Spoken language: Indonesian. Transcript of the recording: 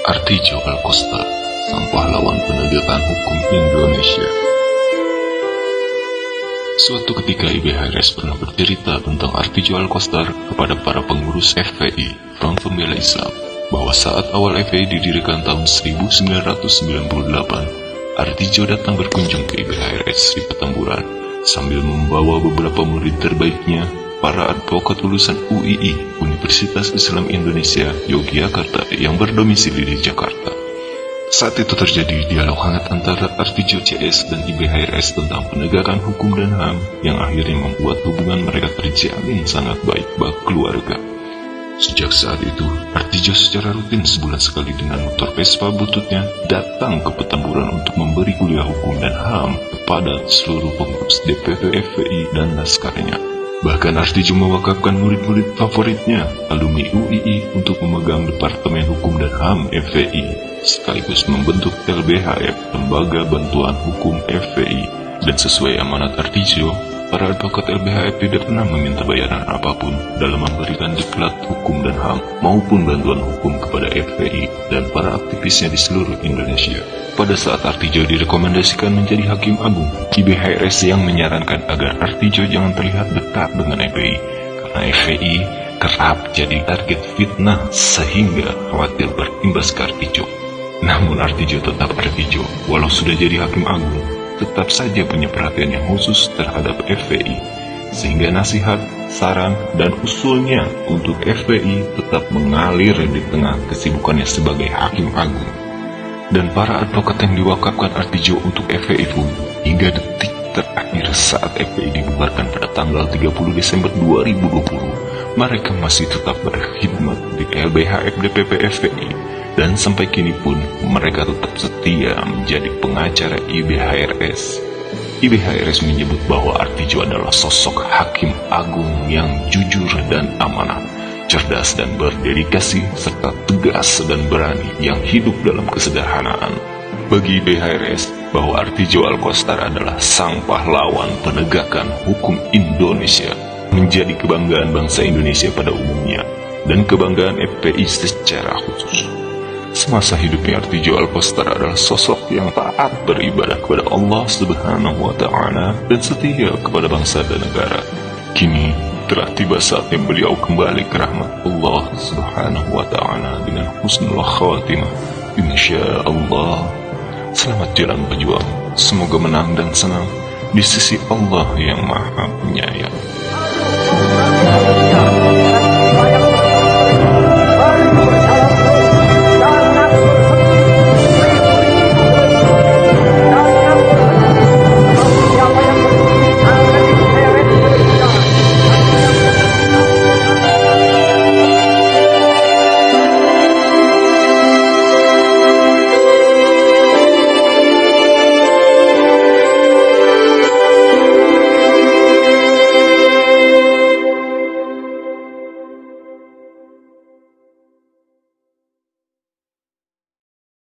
Artijo Alkostar, sang pahlawan penegakan hukum Indonesia. Suatu ketika IBHRS pernah bercerita tentang Artijo Alkostar kepada para pengurus FPI, Front Pembela Islam, bahwa saat awal FPI didirikan tahun 1998, Artijo datang berkunjung ke IBHRS di Petamburan sambil membawa beberapa murid terbaiknya, para advokat lulusan UII, Universitas Islam Indonesia, Yogyakarta, yang berdomisili di Jakarta. Saat itu terjadi dialog hangat antara Artijo CS dan IBHRS tentang penegakan hukum dan HAM yang akhirnya membuat hubungan mereka terjalin sangat baik bak keluarga. Sejak saat itu, Artijo secara rutin sebulan sekali dengan motor Vespa bututnya datang ke Petamburan untuk memberi kuliah hukum dan HAM kepada seluruh pengurus DPP FPI dan laskarnya. Bahkan Artijo mewakafkan murid-murid favoritnya, alumni UII, untuk memegang Departemen Hukum dan HAM FPI, sekaligus membentuk LBHF, Lembaga Bantuan Hukum FPI. Dan sesuai amanat Artijo, para advokat LBHF tidak pernah meminta bayaran apapun dalam memberikan diklat hukum dan HAM maupun bantuan hukum kepada FPI dan para aktivisnya di seluruh Indonesia. Pada saat Artijo direkomendasikan menjadi Hakim Agung, IBHRS yang menyarankan agar Artijo jangan terlihat dekat dengan FPI, karena FPI kerap jadi target fitnah sehingga khawatir berimbas ke Artijo. Namun Artijo tetap Artijo, walau sudah jadi Hakim Agung, tetap saja punya perhatian yang khusus terhadap FPI, sehingga nasihat, saran, dan usulnya untuk FPI tetap mengalir di tengah kesibukannya sebagai Hakim Agung. Dan para advokat yang diwakafkan Artijo untuk FPI pun, hingga detik terakhir saat FPI dibubarkan pada tanggal 30 Desember 2020, mereka masih tetap berkhidmat di LBHF DPP FPI, dan sampai kini pun mereka tetap setia menjadi pengacara IBHRS. IBHRS menyebut bahwa Artijo adalah sosok Hakim Agung yang jujur dan amanah, cerdas dan berdedikasi, serta tegas dan berani yang hidup dalam kesederhanaan. Bagi IBHRS, bahwa Artijo Alkostar adalah sang pahlawan penegakan hukum Indonesia, menjadi kebanggaan bangsa Indonesia pada umumnya, dan kebanggaan FPI secara khusus. Semasa hidupnya, Artijo Alkostar adalah sosok yang taat beribadah kepada Allah Subhanahu wa Ta'ala dan setia kepada bangsa dan negara. Kini telah tiba saatnya beliau kembali ke rahmat Allah Subhanahu wa Ta'ala dengan husnul khatimah, insyaallah. Selamat jalan berjuang, semoga menang dan senang di sisi Allah yang Maha Penyayang.